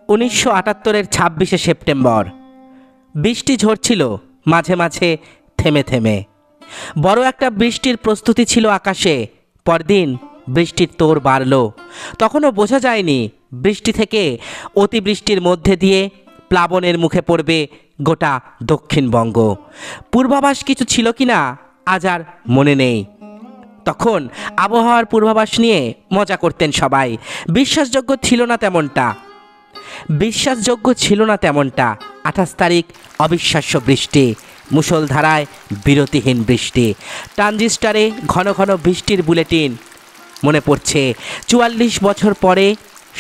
1978-এর 26শে September. বৃষ্টি ঝরছিল মাঝে মাঝে থেমে থেমে। বড় একটা বৃষ্টির প্রস্তুতি ছিল আকাশে। পরদিন বৃষ্টির তোড় বাড়ল। তখনও বোঝা যায়নি বৃষ্টি থেকে অতিবৃষ্টির মধ্যে দিয়ে প্লাবনের মুখে পড়বে গোটা দক্ষিণবঙ্গ। পূর্বাভাস কিছু ছিল কি না আজ আর মনে নেই। তখন আবহাওয়ার পূর্বাভাস নিয়ে মজা করতেন সবাই। বিশ্বাসযোগ্য ছিল না তেমনটা। 28 তারিখ অবিশ্বাস্য বৃষ্টি, মুষলধারায় বিরতিহীন বৃষ্টি। ট্রানজিস্টারে ঘন ঘন বৃষ্টির বুলেটিন। মনে পড়ছে 44 বছর পরে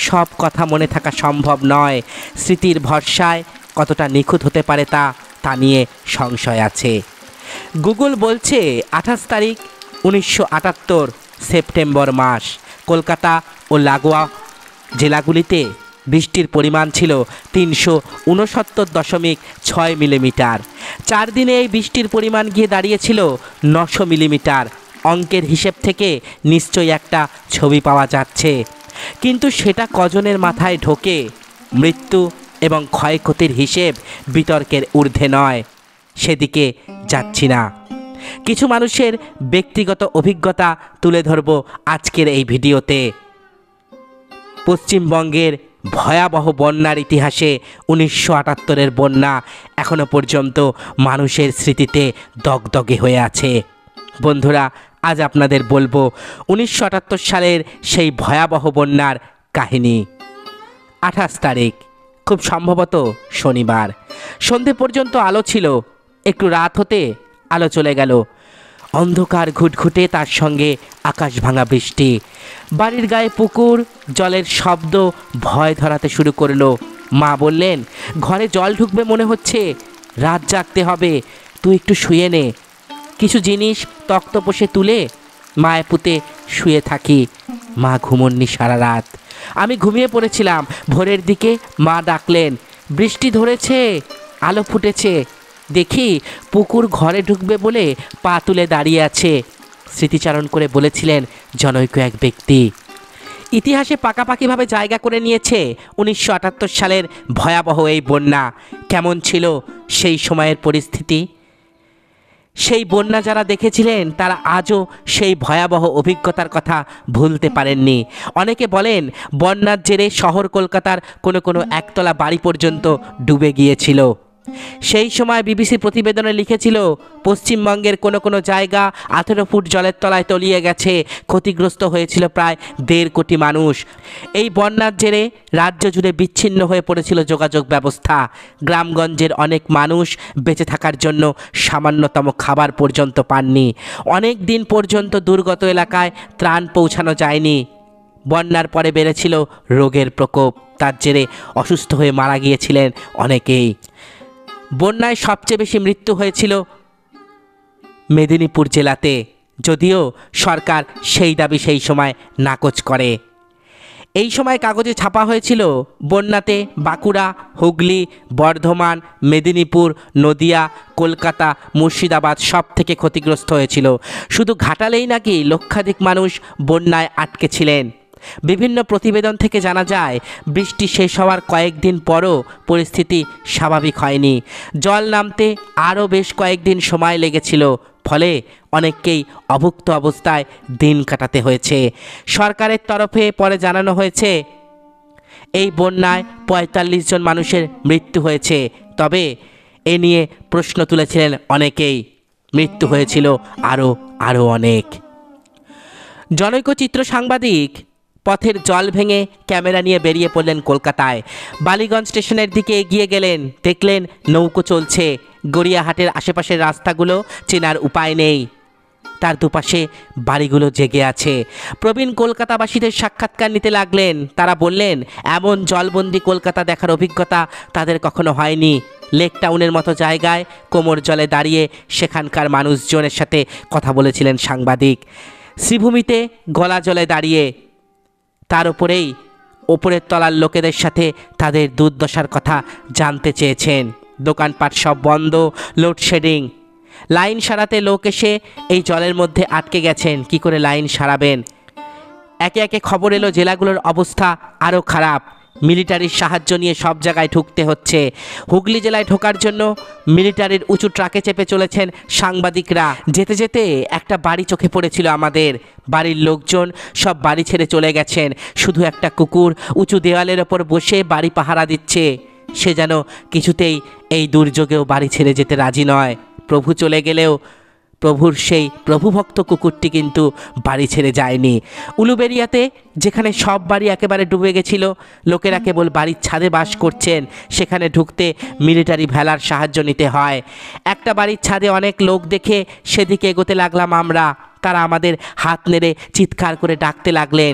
সব কথা মনে থাকা সম্ভব নয়। স্মৃতির ভরসায় কতটা নিখুঁত হতে পারে তা নিয়ে সংশয় আছে। গুগল বলছে 28 তারিখ 1978 সেপ্টেম্বর মাস। কলকাতা ও লাগোয়া জেলাগুলিতে বৃষ্টির পরিমাণ ছিল 369.6 মিলিমিটার। 4 দিনে এই বৃষ্টির পরিমাণ গিয়ে দাঁড়িয়েছিল 900 মিলিমিটার। অঙ্কের হিসেব থেকে নিশ্চয়ই একটা ছবি পাওয়া যাচ্ছে, কিন্তু সেটা কজনের মাথায় ঢোকে? মৃত্যু এবং ক্ষয়ক্ষতির হিসেব বিতর্কের ঊর্ধ্বে নয়, সেদিকে যাচ্ছি না। কিছু মানুষের ব্যক্তিগত অভিজ্ঞতা তুলে ধরব আজকের এই ভিডিওতে। পশ্চিমবঙ্গের ভয়াবহ বন্যার ইতিহাসে 1978-এর বন্যা এখনো পর্যন্ত মানুষের স্মৃতিতে দগদগে হয়ে আছে। বন্ধুরা, আজ আপনাদের বলবো 1978 সালের সেই ভয়াবহ বন্যার কাহিনী। 28 তারিখ, খুব সম্ভবত শনিবার। সন্ধে পর্যন্ত আলো ছিল, একটু রাত হতে আলো চলে গেল। অন্ধকার ঘুটঘুটে, তার সঙ্গে আকাশ ভাঙা বৃষ্টি। বাড়ির গায়ে পুকুর, জলের শব্দ ভয় ধরাতে শুরু করলো। মা বললেন, ঘরে জল ঢুকবে মনে হচ্ছে, রাত জাগতে হবে, তুই একটু শুয়ে নে। কিছু জিনিস তক্তপোষে তুলে মায়ে পুঁতে শুয়ে থাকি। মা ঘুমোননি সারা রাত। আমি ঘুমিয়ে পড়েছিলাম। ভোরের দিকে মা ডাকলেন, বৃষ্টি ধরেছে, আলো ফুটেছে। দেখি পুকুর ঘরে ঢুকবে বলে পা তুলে দাঁড়িয়ে আছে। স্মৃতিচারণ করে বলেছিলেন জনৈক এক ব্যক্তি। ইতিহাসে পাকাপাকিভাবে জায়গা করে নিয়েছে 1978 সালের ভয়াবহ এই বন্যা। কেমন ছিল সেই সময়ের পরিস্থিতি? সেই বন্যা যারা দেখেছিলেন তারা আজও সেই ভয়াবহ অভিজ্ঞতার কথা ভুলতে পারেননি। অনেকে বলেন বন্যার জেরে শহর কলকাতার কোনো একতলা বাড়ি পর্যন্ত ডুবে গিয়েছিল। সেই সময় বিবিসি প্রতিবেদনে লিখেছিল, পশ্চিমবঙ্গের কোনো জায়গা 18 ফুট জলের তলায় তলিয়ে গেছে। ক্ষতিগ্রস্ত হয়েছিল প্রায় 1.5 কোটি মানুষ। এই বন্যার জেরে রাজ্য জুড়ে বিচ্ছিন্ন হয়ে পড়েছিল যোগাযোগ ব্যবস্থা। গ্রামগঞ্জের অনেক মানুষ বেঁচে থাকার জন্য সামান্যতম খাবার পর্যন্ত পাননি। অনেক দিন পর্যন্ত দুর্গত এলাকায় ত্রাণ পৌঁছানো যায়নি। বন্যার পরে বেড়েছিল রোগের প্রকোপ। তার জেরে অসুস্থ হয়ে মারা গিয়েছিলেন অনেকেই। বন্যায় সবচেয়ে বেশি মৃত্যু হয়েছিল মেদিনীপুর জেলাতে, যদিও সরকার সেই দাবি সেই সময় নাকচ করে। এই সময় কাগজে ছাপা হয়েছিল বন্যাতে বাঁকুড়া, হুগলি, বর্ধমান, মেদিনীপুর, নদিয়া, কলকাতা, মুর্শিদাবাদ সব থেকে ক্ষতিগ্রস্ত হয়েছিল। শুধু ঘাটালেই নাকি লক্ষাধিক মানুষ বন্যায় আটকে ছিলেন। বিভিন্ন প্রতিবেদন থেকে জানা যায় বৃষ্টি শেষ হওয়ার কয়েকদিন পরও পরিস্থিতি স্বাভাবিক হয়নি। জল নামতে আরও বেশ কয়েকদিন সময় লেগেছিল। ফলে অনেককেই অভুক্ত অবস্থায় দিন কাটাতে হয়েছে। সরকারের তরফে পরে জানানো হয়েছে এই বন্যায় 45 জন মানুষের মৃত্যু হয়েছে। তবে এ নিয়ে প্রশ্ন তুলেছিলেন অনেকেই। মৃত্যু হয়েছিল আরও অনেক। জনৈক চিত্র সাংবাদিক পথের জল ভেঙে ক্যামেরা নিয়ে বেরিয়ে পড়লেন কলকাতায়। বালিগঞ্জ স্টেশনের দিকে এগিয়ে গেলেন। দেখলেন নৌকো চলছে। গড়িয়াহাটের আশেপাশের রাস্তাগুলো চেনার উপায় নেই। তার দুপাশে বাড়িগুলো জেগে আছে। প্রবীণ কলকাতাবাসীদের সাক্ষাৎকার নিতে লাগলেন। তারা বললেন এমন জলবন্দি কলকাতা দেখার অভিজ্ঞতা তাদের কখনো হয়নি। লেক টাউনের মতো জায়গায় কোমর জলে দাঁড়িয়ে সেখানকার মানুষজনের সাথে কথা বলেছিলেন সাংবাদিক। শ্রীভূমিতে গলা জলে দাঁড়িয়ে তার ওপরের তলার লোকেদের সাথে তাদের দুর্দশার কথা জানতে চেয়েছেন। দোকানপাট সব বন্ধ, লোডশেডিং। লাইন সারাতে লোক এসে এই জলের মধ্যে আটকে গেছেন। কি করে লাইন সারাবেন? একে একে খবর এলো জেলাগুলোর অবস্থা আরও খারাপ। মিলিটারির সাহায্য নিয়ে সব জায়গায় ঢুকতে হচ্ছে। হুগলি জেলায় ঢোকার জন্য মিলিটারির উঁচু ট্রাকে চেপে চলেছেন সাংবাদিকরা। যেতে যেতে একটা বাড়ি চোখে পড়েছিল আমাদের। বাড়ির লোকজন সব বাড়ি ছেড়ে চলে গেছেন, শুধু একটা কুকুর উঁচু দেওয়ালের ওপর বসে বাড়ি পাহারা দিচ্ছে। সে যেন কিছুতেই এই দুর্যোগেও বাড়ি ছেড়ে যেতে রাজি নয়। প্রভু চলে গেলেও প্রভুর সেই প্রভুভক্ত কুকুরটি কিন্তু বাড়ি ছেড়ে যায়নি। উলুবেড়িয়াতে যেখানে সব বাড়ি একেবারে ডুবে গেছিল, লোকেরা কেবল বাড়ির ছাদে বাস করছেন, সেখানে ঢুকতে মিলিটারি ভেলার সাহায্য নিতে হয়। একটা বাড়ির ছাদে অনেক লোক দেখে সেদিকে এগোতে লাগলাম আমরা। তারা আমাদের হাত নেড়ে চিৎকার করে ডাকতে লাগলেন।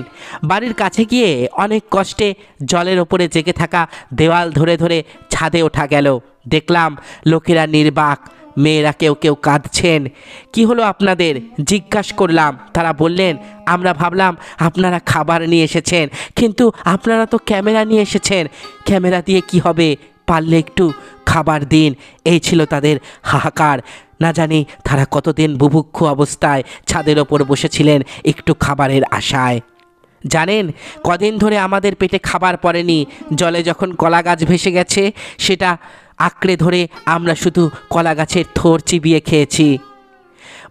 বাড়ির কাছে গিয়ে অনেক কষ্টে জলের ওপরে জেগে থাকা দেওয়াল ধরে ধরে ছাদে ওঠা গেল। দেখলাম লোকেরা নির্বাক, মেয়েরা কেউ কেউ কাঁদছেন। কি হলো আপনাদের জিজ্ঞাসা করলাম। তারা বললেন, আমরা ভাবলাম আপনারা খাবার নিয়ে এসেছেন, কিন্তু আপনারা তো ক্যামেরা নিয়ে এসেছেন। ক্যামেরা দিয়ে কি হবে, পারলে একটু খাবার দিন। এই ছিল তাদের হাহাকার। না জানি তারা কতদিন বুভুক্ষ অবস্থায় ছাদের ওপর বসেছিলেন একটু খাবারের আশায়। জানেন, কদিন ধরে আমাদের পেটে খাবার পড়েনি। জলে যখন কলা গাছ ভেসে গেছে, সেটা আঁকড়ে ধরে আমরা শুধু কলা গাছের থোড় চিবিয়ে খেয়েছি।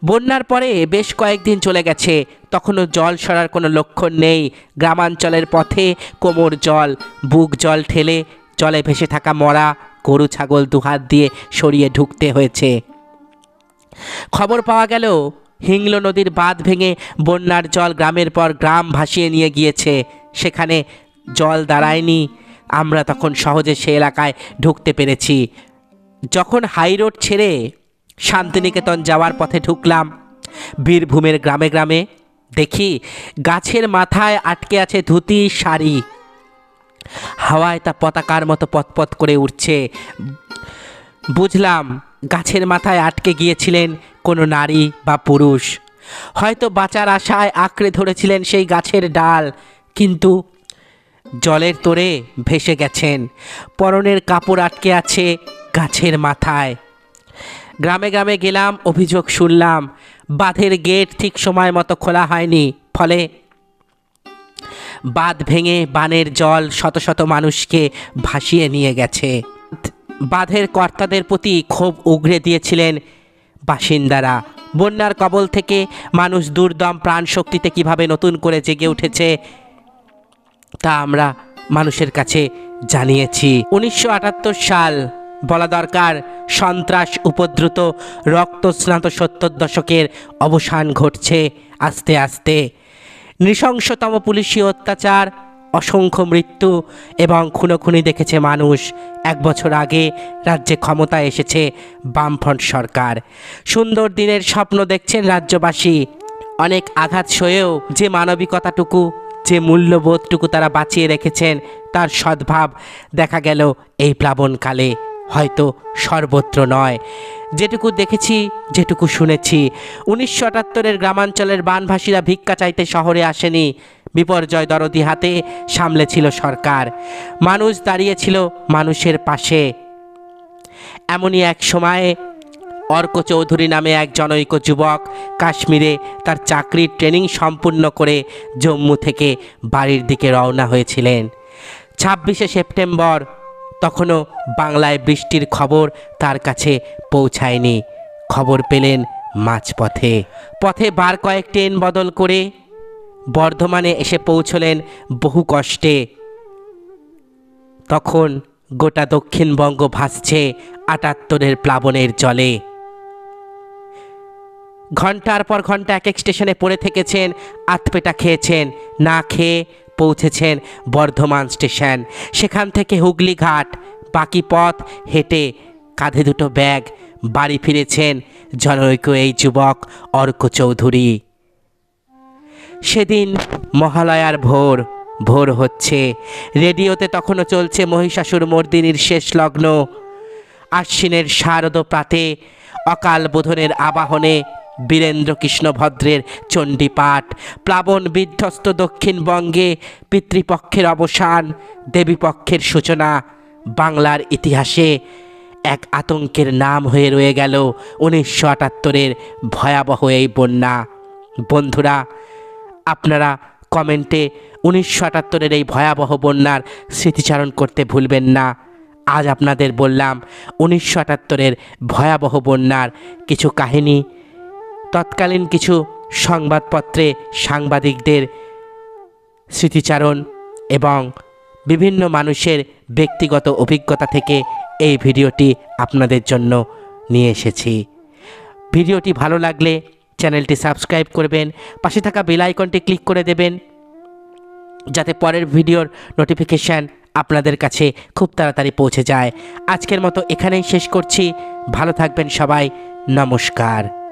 বন্যার পরে বেশ কয়েকদিন চলে গেছে, তখনও জল সরার কোনো লক্ষণ নেই। গ্রামাঞ্চলের পথে কোমর জল, বুক জল ঠেলে জলে ভেসে থাকা মরা গরু ছাগল দুহাত দিয়ে সরিয়ে ঢুকতে হয়েছে। খবর পাওয়া গেল হিংলো নদীর বাঁধ ভেঙে বন্যার জল গ্রামের পর গ্রাম ভাসিয়ে নিয়ে গিয়েছে। সেখানে জল দাঁড়ায়নি, আমরা তখন সহজে সে এলাকায় ঢুকতে পেরেছি। যখন হাইরোড ছেড়ে শান্তিনিকেতন যাওয়ার পথে ঢুকলাম, বীরভূমের গ্রামে গ্রামে দেখি গাছের মাথায় আটকে আছে ধুতি শাড়ি। হাওয়ায় তা পতাকার মতো পতপত করে উঠছে। বুঝলাম গাছের মাথায় আটকে গিয়েছিলেন কোনো নারী বা পুরুষ। হয়তো বাঁচার আশায় আঁকড়ে ধরেছিলেন সেই গাছের ডাল, কিন্তু জলের তোড়ে ভেসে গেছেন। পরনের কাপড় আটকে আছে গাছের মাথায়। গ্রামে গ্রামে গেলাম, অভিযোগ শুনলাম বাঁধের গেট ঠিক সময় মতো খোলা হয়নি, ফলে বাঁধ ভেঙে বানের জল শত শত মানুষকে ভাসিয়ে নিয়ে গেছে। বাঁধের কর্তাদের প্রতি ক্ষোভ উগরে দিয়েছিলেন বাসিন্দারা। বন্যার কবল থেকে মানুষ দুর্দম প্রাণ শক্তিতে কীভাবে নতুন করে জেগে উঠেছে তা আমরা মানুষের কাছে জানিয়েছি। 1978 সাল বলা দরকার। সন্ত্রাস উপদ্রুত রক্তস্নাত 70 দশকের অবসান ঘটছে আস্তে আস্তে। নৃশংসতম পুলিশি অত্যাচার, অসংখ্য মৃত্যু এবং খুনোখুনি দেখেছে মানুষ। 1 বছর আগে রাজ্যে ক্ষমতায় এসেছে বামফ্রন্ট সরকার। সুন্দর দিনের স্বপ্ন দেখছেন রাজ্যবাসী। অনেক আঘাত সয়েও যে মানবিকতাটুকু, যে মূল্যবোধটুকু তারা বাঁচিয়ে রেখেছেন, তার সদ্ভাব দেখা গেল এই প্লাবনকালে। হয়তো সর্বত্র নয়, যেটুকু দেখেছি, যেটুকু শুনেছি। 1978-এর গ্রামাঞ্চলের বানভাসীরা ভিক্ষা চাইতে শহরে আসেনি। বিপর্যয় দরদি হাতে সামলেছিল সরকার। মানুষ দাঁড়িয়েছিল মানুষের পাশে। এমনই এক সময়ে অর্ক চৌধুরী নামে এক জনৈক যুবক কাশ্মীরে তার চাকরির ট্রেনিং সম্পূর্ণ করে জম্মু থেকে বাড়ির দিকে রওনা হয়েছিলেন। 26শে সেপ্টেম্বর, তখনও বাংলায় বৃষ্টির খবর তার কাছে পৌঁছায়নি। খবর পেলেন মাঝপথে। পথে বার কয়েক ট্রেন বদল করে বর্ধমানে এসে পৌঁছলেন বহু কষ্টে। তখন গোটা দক্ষিণবঙ্গ ভাসছে 78-এর প্লাবনের জলে। ঘন্টার পর ঘন্টা এক এক স্টেশনে পড়ে থেকেছেন, আতপেটা খেয়েছেন, না খেয়ে পৌঁছেছেন বর্ধমান স্টেশন। সেখান থেকে হুগলি ঘাট, বাকি পথ হেঁটে কাঁধে দুটো ব্যাগ বাড়ি ফিরেছেন জনৈক এই যুবক অর্ক চৌধুরী। সেদিন মহালয়ার ভোর হচ্ছে। রেডিওতে তখনও চলছে মহিষাসুর মর্দিনীর শেষ লগ্ন। আশ্বিনের শারদ প্রাতে অকাল বোধনের আবাহনে বীরেন্দ্র কৃষ্ণ ভদ্রের চণ্ডীপাঠ। প্লাবন বিধ্বস্ত দক্ষিণবঙ্গে পিতৃপক্ষের অবসান, দেবীপক্ষের সূচনা। বাংলার ইতিহাসে এক আতঙ্কের নাম হয়ে রয়ে গেল 1978-এর ভয়াবহ এই বন্যা। বন্ধুরা, আপনারা কমেন্টে 1978-এর এই ভয়াবহ বন্যার স্মৃতিচারণ করতে ভুলবেন না। আজ আপনাদের বললাম 1978-এর ভয়াবহ বন্যার কিছু কাহিনী, তৎকালীন কিছু সংবাদপত্রে সাংবাদিকদের স্মৃতিচারণ এবং বিভিন্ন মানুষের ব্যক্তিগত অভিজ্ঞতা থেকে এই ভিডিওটি আপনাদের জন্য নিয়ে এসেছি। ভিডিওটি ভালো লাগলে চ্যানেলটি সাবস্ক্রাইব করবেন, পাশে থাকা বেল আইকনটি ক্লিক করে দেবেন যাতে পরের ভিডিওর নোটিফিকেশান আপনাদের কাছে খুব তাড়াতাড়ি পৌঁছে যায়। আজকের মতো এখানেই শেষ করছি। ভালো থাকবেন সবাই। নমস্কার।